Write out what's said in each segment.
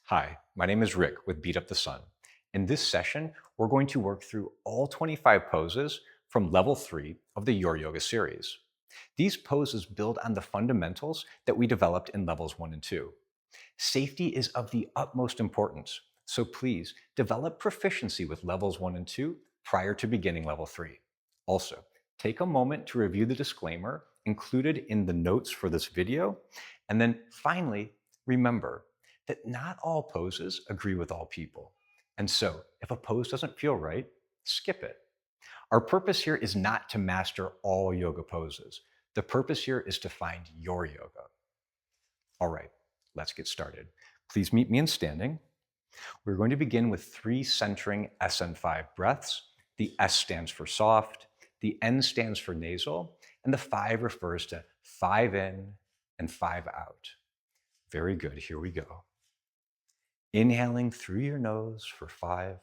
Hi, my name is Rick with Beat Up the Sun. In this session, we're going to work through all 25 poses from level 3 of the Your Yoga series. These poses build on the fundamentals that we developed in levels 1 and 2. Safety is of the utmost importance, so please develop proficiency with levels 1 and 2 prior to beginning level 3. Also, take a moment to review the disclaimer included in the notes for this video, and then finally, remember that not all poses agree with all people. And so, if a pose doesn't feel right, skip it. Our purpose here is not to master all yoga poses. The purpose here is to find your yoga. All right, let's get started. Please meet me in standing. We're going to begin with 3 centering SN5 breaths. The S stands for soft, the N stands for nasal, and the 5 refers to 5 in and 5 out. Very good, here we go. Inhaling through your nose for 5,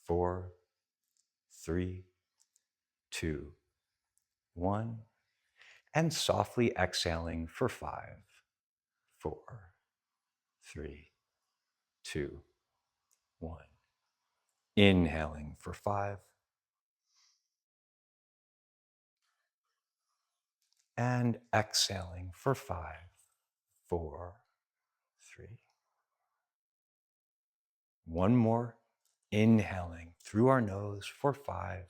4, 3, 2, 1, and softly exhaling for 5, 4, 3, 2, 1. Inhaling for 5, and exhaling for 5, 4, 3. One more. Inhaling through our nose for 5,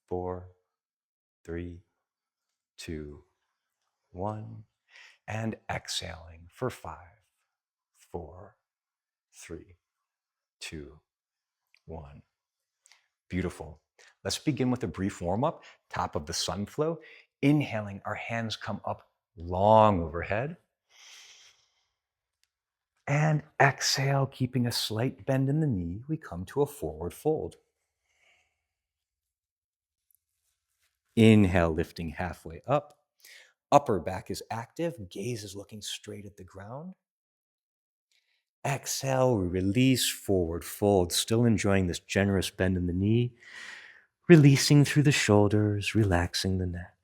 4, 3, 2, 1. And exhaling for 5, 4, 3, 2, 1. Beautiful. Let's begin with a brief warm-up. Top of the sun flow. Inhaling, our hands come up long overhead. And exhale, keeping a slight bend in the knee, we come to a forward fold. Inhale, lifting halfway up. Upper back is active, gaze is looking straight at the ground. Exhale, we release, forward fold, still enjoying this generous bend in the knee, releasing through the shoulders, relaxing the neck.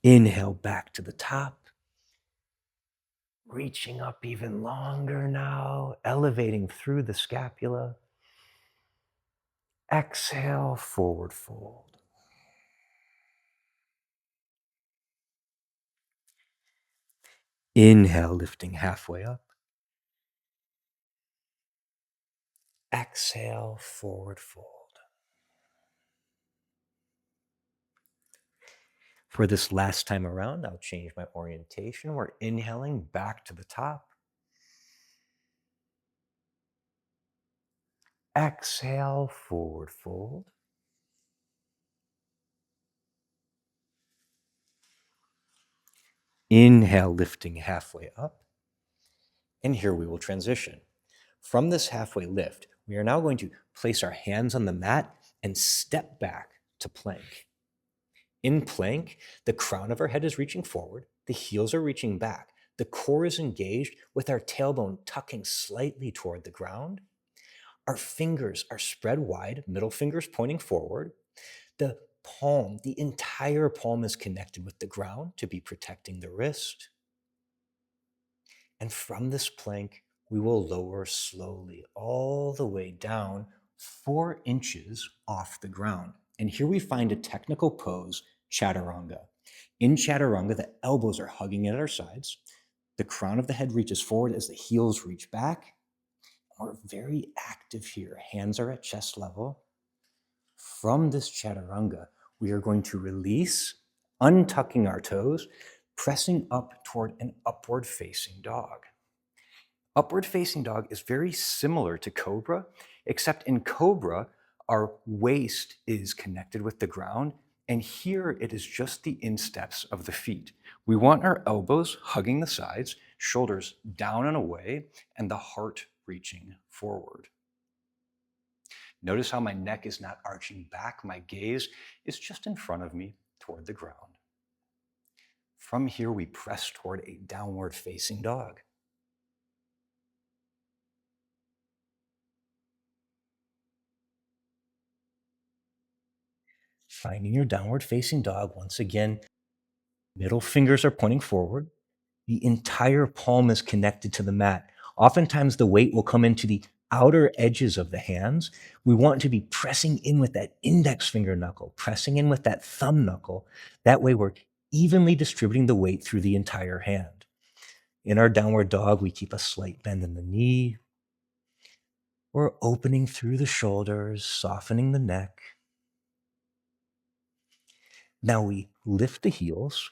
Inhale, back to the top. Reaching up even longer now, elevating through the scapula. Exhale, forward fold. Inhale, lifting halfway up. Exhale, forward fold. For this last time around, I'll change my orientation. We're inhaling back to the top. Exhale, forward fold. Inhale, lifting halfway up. And here we will transition. From this halfway lift, we are now going to place our hands on the mat and step back to plank. In plank, the crown of our head is reaching forward, the heels are reaching back, the core is engaged with our tailbone tucking slightly toward the ground. Our fingers are spread wide, middle fingers pointing forward. The palm, the entire palm is connected with the ground to be protecting the wrist. And from this plank, we will lower slowly all the way down 4 inches off the ground. And here we find a technical pose, chaturanga. In chaturanga, the elbows are hugging at our sides. The crown of the head reaches forward as the heels reach back. We're very active here. Hands are at chest level. From this chaturanga, we are going to release, untucking our toes, pressing up toward an upward facing dog. Upward facing dog is very similar to cobra, except in cobra, our waist is connected with the ground, and here it is just the insteps of the feet. We want our elbows hugging the sides, shoulders down and away, and the heart reaching forward. Notice how my neck is not arching back. My gaze is just in front of me toward the ground. From here, we press toward a downward facing dog. Finding your downward facing dog, once again, middle fingers are pointing forward. The entire palm is connected to the mat. Oftentimes the weight will come into the outer edges of the hands. We want to be pressing in with that index finger knuckle, pressing in with that thumb knuckle. That way we're evenly distributing the weight through the entire hand. In our downward dog, we keep a slight bend in the knee. We're opening through the shoulders, softening the neck. Now we lift the heels,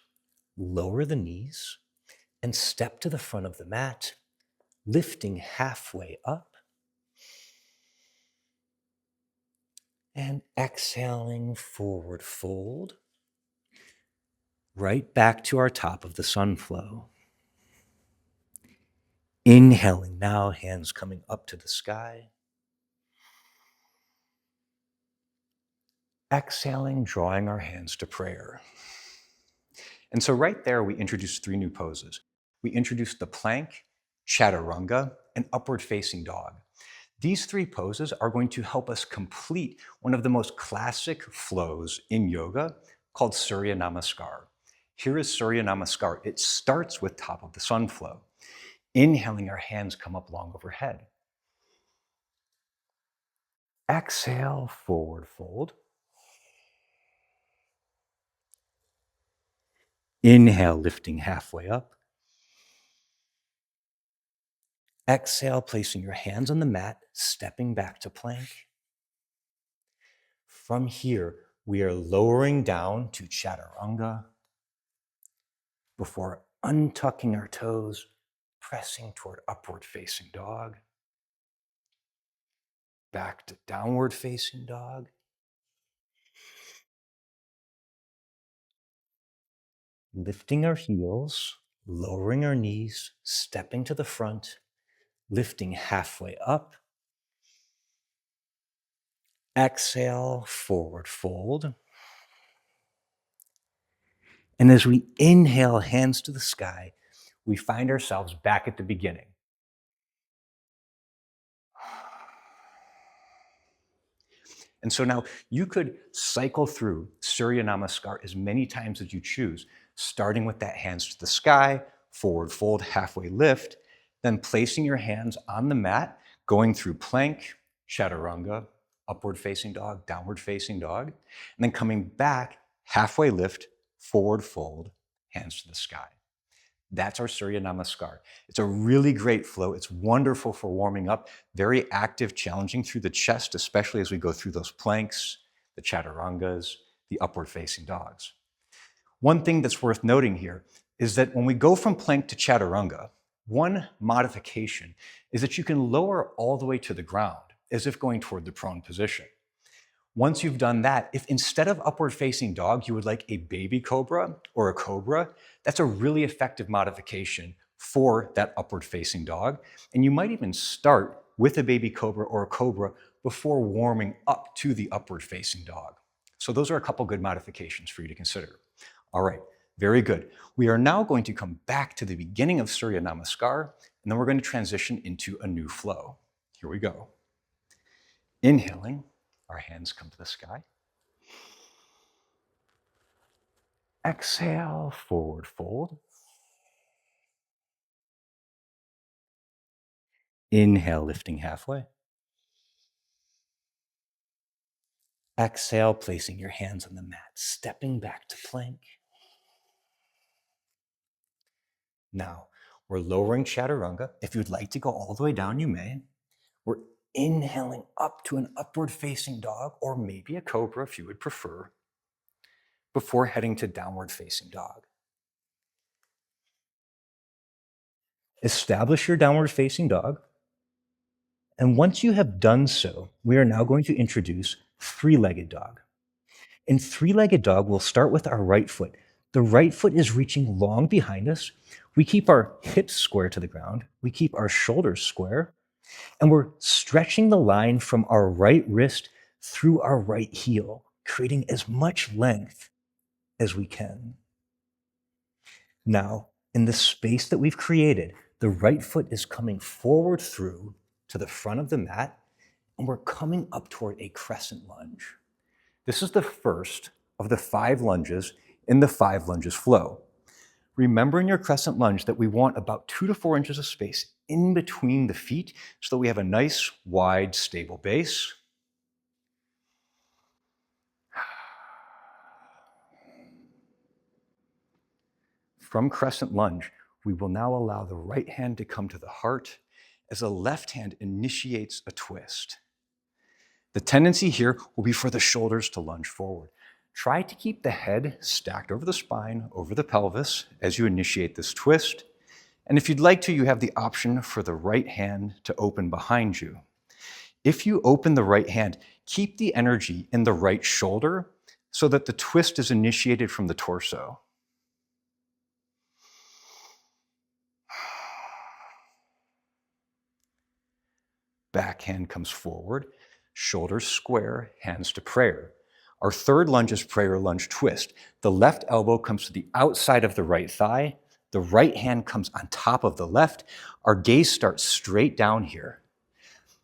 lower the knees, and step to the front of the mat, lifting halfway up and exhaling, forward fold, right back to our top of the sun flow. Inhaling now, hands coming up to the sky. Exhaling, drawing our hands to prayer. And so right there, we introduced 3 new poses. We introduced the plank, chaturanga, and upward facing dog. These 3 poses are going to help us complete one of the most classic flows in yoga called Surya Namaskar. Here is Surya Namaskar. It starts with top of the sun flow. Inhaling, our hands come up long overhead. Exhale, forward fold. Inhale, lifting halfway up. Exhale, placing your hands on the mat, stepping back to plank. From here, we are lowering down to chaturanga before untucking our toes, pressing toward upward facing dog. Back to downward facing dog. Lifting our heels, lowering our knees, stepping to the front, lifting halfway up. Exhale, forward fold. And as we inhale, hands to the sky, we find ourselves back at the beginning. And so now you could cycle through Surya Namaskar as many times as you choose, starting with that hands to the sky, forward fold, halfway lift, then placing your hands on the mat, going through plank, chaturanga, upward facing dog, downward facing dog, and then coming back, halfway lift, forward fold, hands to the sky. That's our Surya Namaskar. It's a really great flow. It's wonderful for warming up, very active, challenging through the chest, especially as we go through those planks, the chaturangas, the upward facing dogs. One thing that's worth noting here is that when we go from plank to chaturanga, one modification is that you can lower all the way to the ground as if going toward the prone position. Once you've done that, if instead of upward facing dog, you would like a baby cobra or a cobra, that's a really effective modification for that upward facing dog. And you might even start with a baby cobra or a cobra before warming up to the upward facing dog. So those are a couple good modifications for you to consider. All right, very good. We are now going to come back to the beginning of Surya Namaskar, and then we're going to transition into a new flow. Here we go. Inhaling. Our hands come to the sky. Exhale, forward fold. Inhale, lifting halfway. Exhale, placing your hands on the mat, stepping back to plank. Now, we're lowering chaturanga. If you'd like to go all the way down, you may. We're inhaling up to an upward facing dog, or maybe a cobra if you would prefer, before heading to downward facing dog. Establish your downward facing dog. And once you have done so, we are now going to introduce three-legged dog. In three-legged dog, we'll start with our right foot. The right foot is reaching long behind us. We keep our hips square to the ground. We keep our shoulders square. And we're stretching the line from our right wrist through our right heel, creating as much length as we can. Now, in the space that we've created, the right foot is coming forward through to the front of the mat, and we're coming up toward a crescent lunge. This is the first of the 5 lunges in the 5 lunges flow. Remember in your crescent lunge that we want about 2 to 4 inches of space in between the feet so that we have a nice, wide, stable base. From crescent lunge, we will now allow the right hand to come to the heart as the left hand initiates a twist. The tendency here will be for the shoulders to lunge forward. Try to keep the head stacked over the spine, over the pelvis as you initiate this twist. And if you'd like to, you have the option for the right hand to open behind you. If you open the right hand, keep the energy in the right shoulder so that the twist is initiated from the torso. Back hand comes forward, shoulders square, hands to prayer. Our third lunge is prayer lunge twist. The left elbow comes to the outside of the right thigh. The right hand comes on top of the left. Our gaze starts straight down here.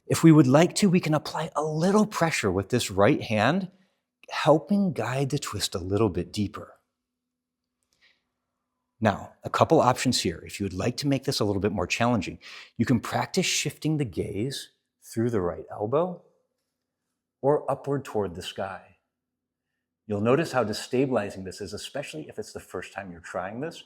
If we would like to, we can apply a little pressure with this right hand, helping guide the twist a little bit deeper. Now, a couple options here. If you would like to make this a little bit more challenging, you can practice shifting the gaze through the right elbow or upward toward the sky. You'll notice how destabilizing this is, especially if it's the first time you're trying this.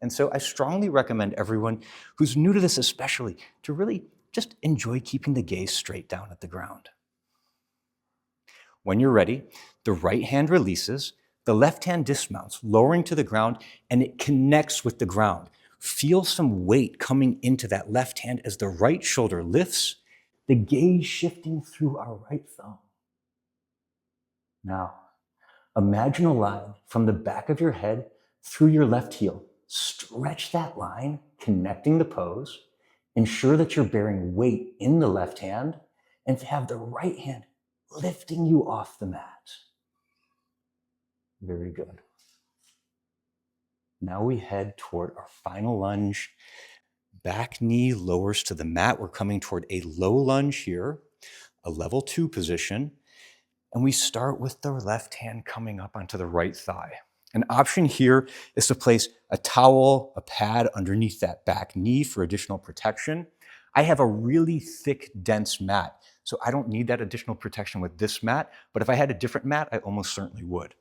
And so I strongly recommend everyone who's new to this especially to really just enjoy keeping the gaze straight down at the ground. When you're ready, the right hand releases, the left hand dismounts, lowering to the ground, and it connects with the ground. Feel some weight coming into that left hand as the right shoulder lifts, the gaze shifting through our right thumb. Now, imagine a line from the back of your head through your left heel. Stretch that line, connecting the pose. Ensure that you're bearing weight in the left hand and have the right hand lifting you off the mat. Very good. Now we head toward our final lunge. Back knee lowers to the mat. We're coming toward a low lunge here, a level 2 position. And we start with the left hand coming up onto the right thigh. An option here is to place a towel, a pad underneath that back knee for additional protection. I have a really thick, dense mat, so I don't need that additional protection with this mat, but if I had a different mat, I almost certainly would.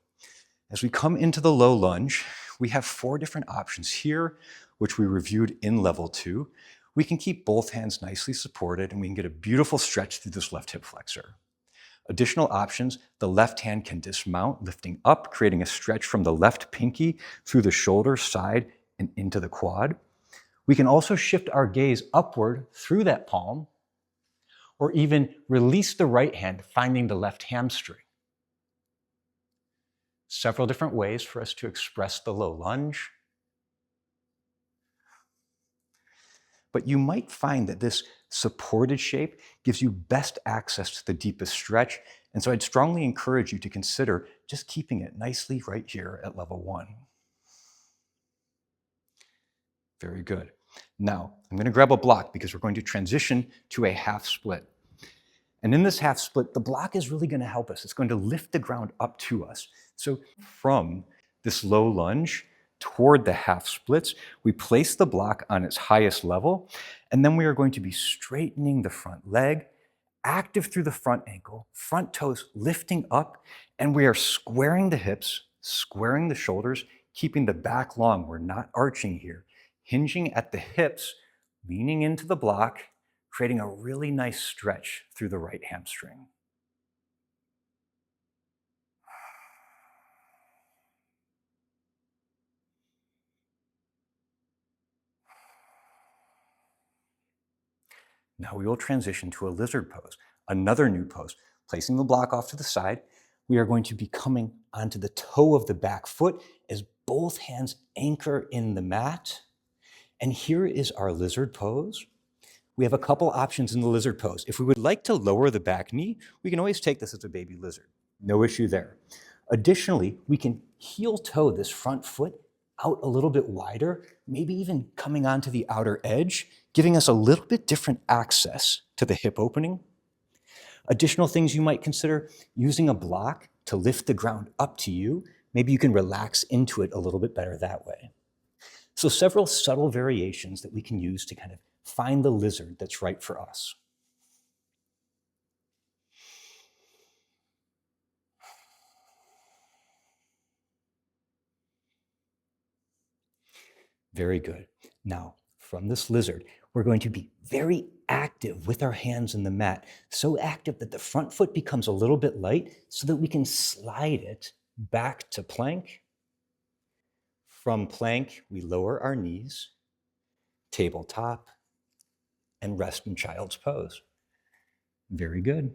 As we come into the low lunge, we have 4 different options here, which we reviewed in level 2. We can keep both hands nicely supported, and we can get a beautiful stretch through this left hip flexor. Additional options, the left hand can dismount, lifting up, creating a stretch from the left pinky through the shoulder, side, and into the quad. We can also shift our gaze upward through that palm, or even release the right hand, finding the left hamstring. Several different ways for us to express the low lunge. But you might find that this supported shape gives you best access to the deepest stretch. And so I'd strongly encourage you to consider just keeping it nicely right here at level 1. Very good. Now, I'm going to grab a block because we're going to transition to a half split. And in this half split, the block is really going to help us. It's going to lift the ground up to us. So from this low lunge toward the half splits, we place the block on its highest level, and then we are going to be straightening the front leg, active through the front ankle, front toes lifting up, and we are squaring the hips, squaring the shoulders, keeping the back long. We're not arching here. Hinging at the hips, leaning into the block, creating a really nice stretch through the right hamstring. Now we will transition to a lizard pose, another new pose. Placing the block off to the side, we are going to be coming onto the toe of the back foot as both hands anchor in the mat. And here is our lizard pose. We have a couple options in the lizard pose. If we would like to lower the back knee, we can always take this as a baby lizard. No issue there. Additionally, we can heel toe this front foot out a little bit wider, maybe even coming onto the outer edge, giving us a little bit different access to the hip opening. Additional things you might consider, using a block to lift the ground up to you. Maybe you can relax into it a little bit better that way. So several subtle variations that we can use to kind of find the lizard that's right for us. Very good. Now, from this lizard, we're going to be very active with our hands in the mat, so active that the front foot becomes a little bit light so that we can slide it back to plank. From plank, we lower our knees, tabletop, and rest in child's pose. Very good.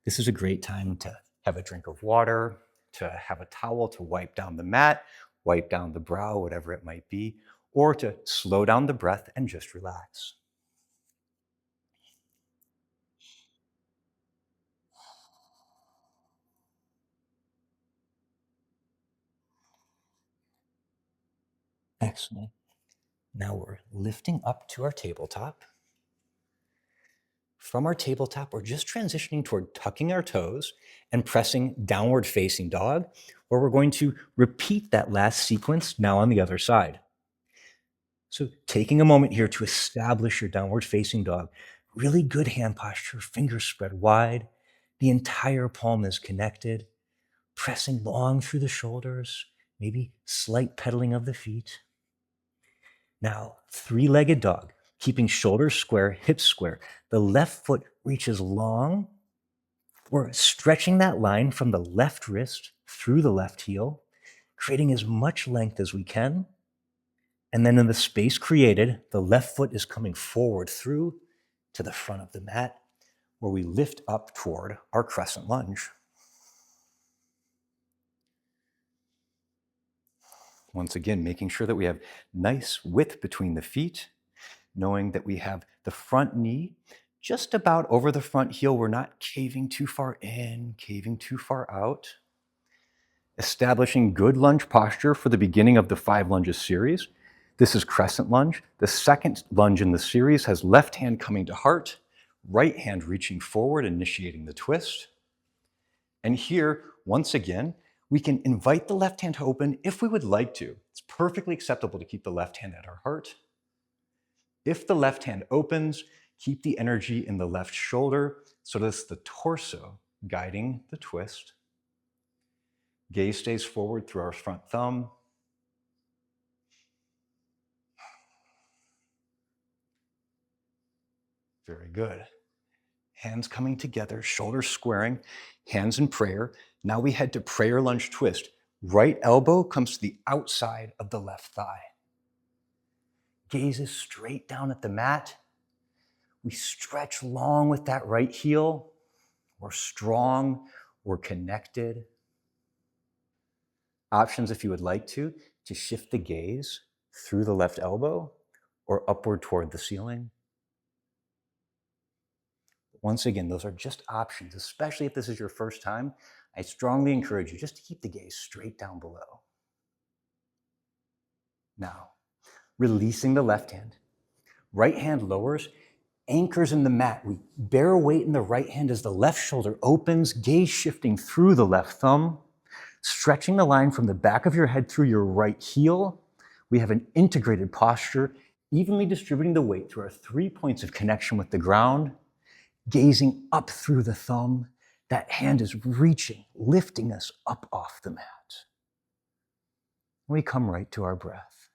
This is a great time to have a drink of water, to have a towel to wipe down the mat, wipe down the brow, whatever it might be, or to slow down the breath and just relax. Excellent. Now we're lifting up to our tabletop. From our tabletop, we're just transitioning toward tucking our toes and pressing downward facing dog, where we're going to repeat that last sequence now on the other side. So taking a moment here to establish your downward facing dog, really good hand posture, fingers spread wide, the entire palm is connected, pressing long through the shoulders, maybe slight pedaling of the feet. Now, three-legged dog, keeping shoulders square, hips square. The left foot reaches long. We're stretching that line from the left wrist through the left heel, creating as much length as we can. And then in the space created, the left foot is coming forward through to the front of the mat, where we lift up toward our crescent lunge. Once again, making sure that we have nice width between the feet, knowing that we have the front knee just about over the front heel. We're not caving too far in, caving too far out. Establishing good lunge posture for the beginning of the 5 lunges series. This is crescent lunge. The second lunge in the series has left hand coming to heart, right hand reaching forward, initiating the twist. And here, once again, we can invite the left hand to open if we would like to. It's perfectly acceptable to keep the left hand at our heart. If the left hand opens, keep the energy in the left shoulder so that's the torso guiding the twist. Gaze stays forward through our front thumb. Very good. Hands coming together, shoulders squaring, hands in prayer. Now we head to prayer lunge twist. Right elbow comes to the outside of the left thigh. Gaze is straight down at the mat. We stretch long with that right heel. We're strong, we're connected. Options, if you would like to shift the gaze through the left elbow or upward toward the ceiling. Once again, those are just options, especially if this is your first time. I strongly encourage you just to keep the gaze straight down below. Now, releasing the left hand. Right hand lowers, anchors in the mat. We bear weight in the right hand as the left shoulder opens, gaze shifting through the left thumb, stretching the line from the back of your head through your right heel. We have an integrated posture, evenly distributing the weight through our 3 points of connection with the ground, gazing up through the thumb. That hand is reaching, lifting us up off the mat. We come right to our breath.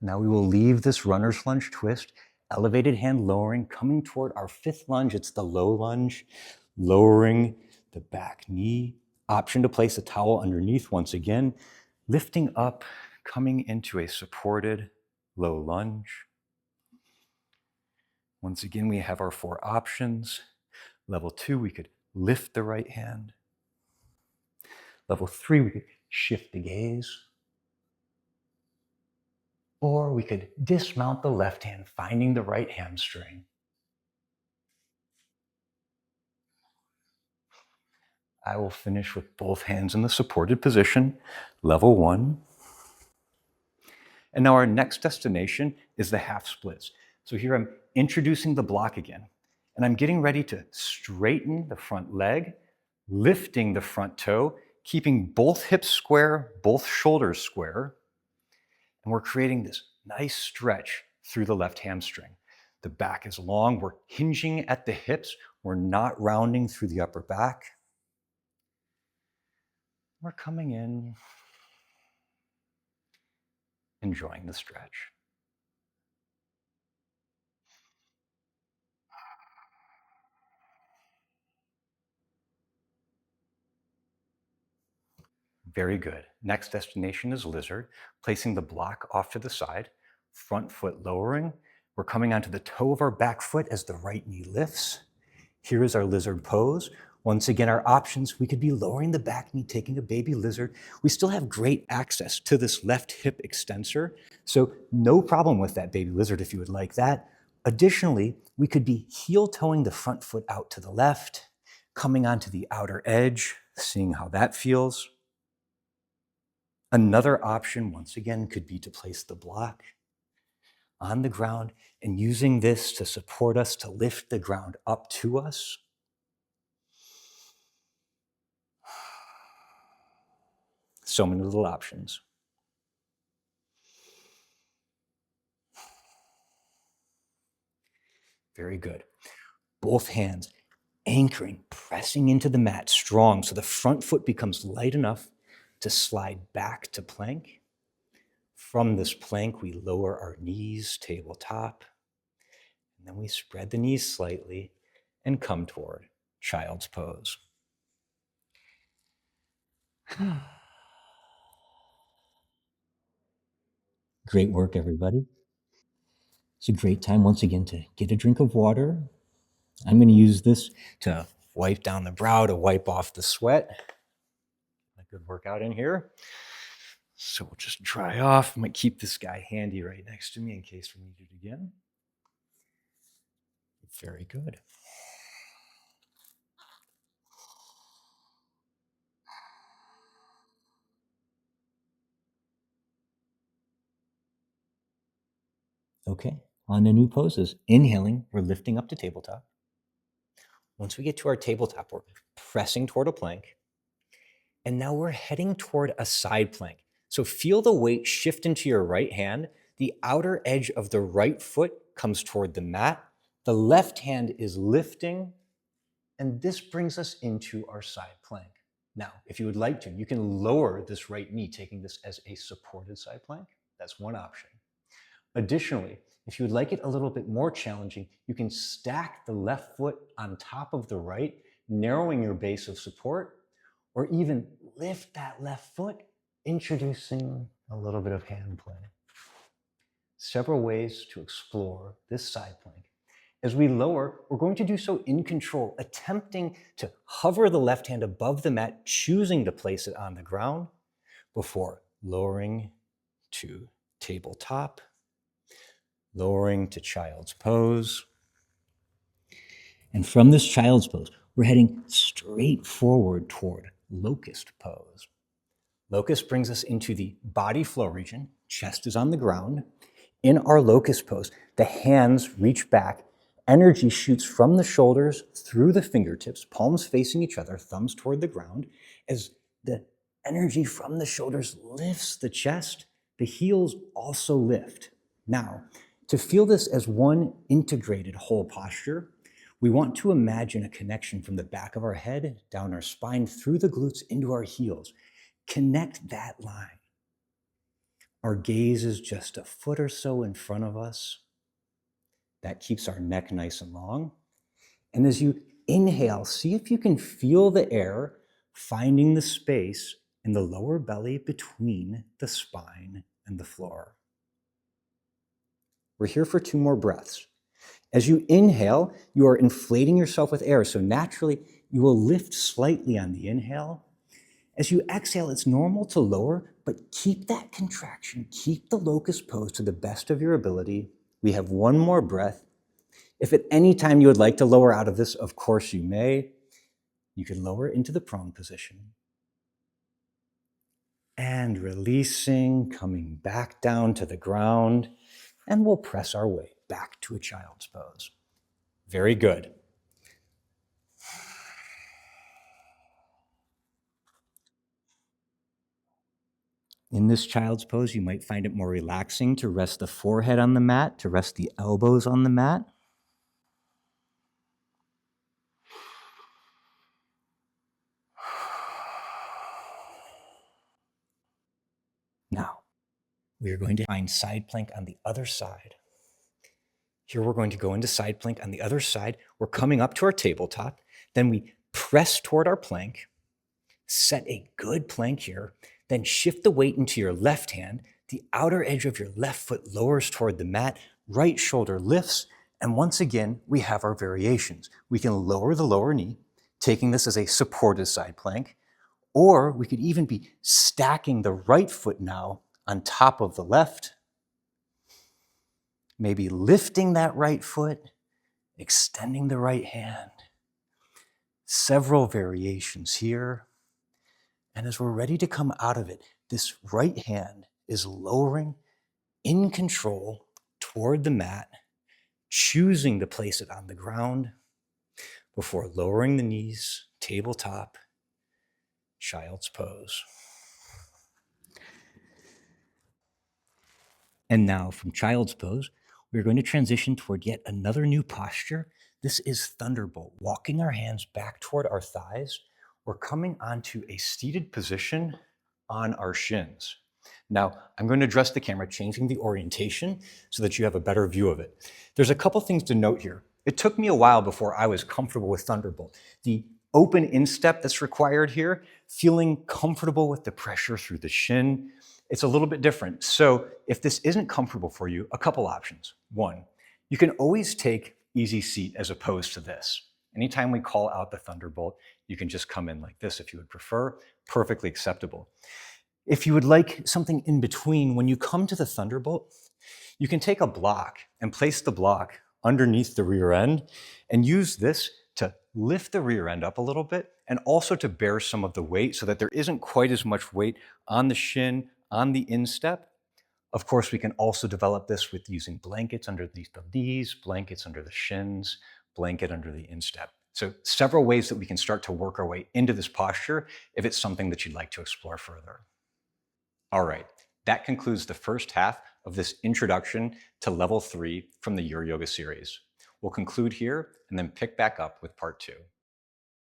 Now we will leave this runner's lunge twist, elevated hand lowering, coming toward our 5th lunge. It's the low lunge, lowering the back knee. Option to place a towel underneath once again, lifting up, coming into a supported low lunge. Once again, we have our 4 options. Level 2, we could lift the right hand. Level 3, we could shift the gaze. Or we could dismount the left hand, finding the right hamstring. I will finish with both hands in the supported position, level 1. And now our next destination is the half splits. So here I'm introducing the block again, and I'm getting ready to straighten the front leg, lifting the front toe, keeping both hips square, both shoulders square, and we're creating this nice stretch through the left hamstring. The back is long, we're hinging at the hips, we're not rounding through the upper back. We're coming in, enjoying the stretch. Very good. Next destination is lizard, placing the block off to the side, front foot lowering. We're coming onto the toe of our back foot as the right knee lifts. Here is our lizard pose. Once again, our options, we could be lowering the back knee, taking a baby lizard. We still have great access to this left hip extensor, so no problem with that baby lizard if you would like that. Additionally, we could be heel toeing the front foot out to the left, coming onto the outer edge, seeing how that feels. Another option, once again, could be to place the block on the ground and using this to support us to lift the ground up to us. So many little options. Very good. Both hands anchoring, pressing into the mat strong so the front foot becomes light enough to slide back to plank. From this plank, we lower our knees tabletop, and then we spread the knees slightly and come toward child's pose. Great work, everybody. It's a great time once again to get a drink of water. I'm going to use this to wipe down the brow, to wipe off the sweat. A good workout in here. So we'll just dry off. I might keep this guy handy right next to me in case we need it again. Very good. Okay, on the new poses. Inhaling, we're lifting up to tabletop. Once we get to our tabletop, we're pressing toward a plank. And now we're heading toward a side plank. So feel the weight shift into your right hand. The outer edge of the right foot comes toward the mat. The left hand is lifting, and this brings us into our side plank. Now, if you would like to, you can lower this right knee, taking this as a supported side plank. That's one option. Additionally, if you would like it a little bit more challenging, you can stack the left foot on top of the right, narrowing your base of support, or even lift that left foot, introducing a little bit of hand play. Several ways to explore this side plank. As we lower, we're going to do so in control, attempting to hover the left hand above the mat, choosing to place it on the ground before lowering to tabletop, lowering to child's pose. And from this child's pose, we're heading straight forward toward locust pose. Locust brings us into the body flow region. Chest is on the ground. In our locust pose, the hands reach back. Energy shoots from the shoulders through the fingertips, palms facing each other, thumbs toward the ground. As the energy from the shoulders lifts the chest, the heels also lift. Now, to feel this as one integrated whole posture, we want to imagine a connection from the back of our head, down our spine, through the glutes, into our heels. Connect that line. Our gaze is just a foot or so in front of us. That keeps our neck nice and long. And as you inhale, see if you can feel the air finding the space in the lower belly between the spine and the floor. We're here for 2 more breaths. As you inhale, you are inflating yourself with air, so naturally you will lift slightly on the inhale. As you exhale, it's normal to lower, but keep that contraction. Keep the locust pose to the best of your ability. We have 1 more breath. If at any time you would like to lower out of this, of course you may. You can lower into the prone position. And releasing, coming back down to the ground, and we'll press our way back to a child's pose. Very good. In this child's pose, you might find it more relaxing to rest the forehead on the mat, to rest the elbows on the mat. Now, we are going to find side plank on the other side. Here we're going to go into side plank on the other side. We're coming up to our tabletop. Then we press toward our plank, set a good plank here, then shift the weight into your left hand. The outer edge of your left foot lowers toward the mat, right shoulder lifts, and once again, we have our variations. We can lower the lower knee, taking this as a supported side plank, or we could even be stacking the right foot now on top of the left, maybe lifting that right foot, extending the right hand. Several variations here. And as we're ready to come out of it, this right hand is lowering in control toward the mat, choosing to place it on the ground before lowering the knees, tabletop, child's pose. And now from child's pose, we're going to transition toward yet another new posture. This is Thunderbolt, walking our hands back toward our thighs. We're coming onto a seated position on our shins. Now, I'm going to address the camera, changing the orientation so that you have a better view of it. There's a couple things to note here. It took me a while before I was comfortable with Thunderbolt. The open instep that's required here, feeling comfortable with the pressure through the shin, it's a little bit different. So if this isn't comfortable for you, a couple options. One, you can always take easy seat as opposed to this. Anytime we call out the Thunderbolt, you can just come in like this if you would prefer, perfectly acceptable. If you would like something in between, when you come to the Thunderbolt, you can take a block and place the block underneath the rear end and use this to lift the rear end up a little bit and also to bear some of the weight so that there isn't quite as much weight on the shin, on the instep. Of course, we can also develop this with using blankets underneath the knees, blankets under the shins, blanket under the instep. So several ways that we can start to work our way into this posture if it's something that you'd like to explore further. All right, that concludes the first half of this introduction to level 3 from the Your Yoga series. We'll conclude here and then pick back up with part 2.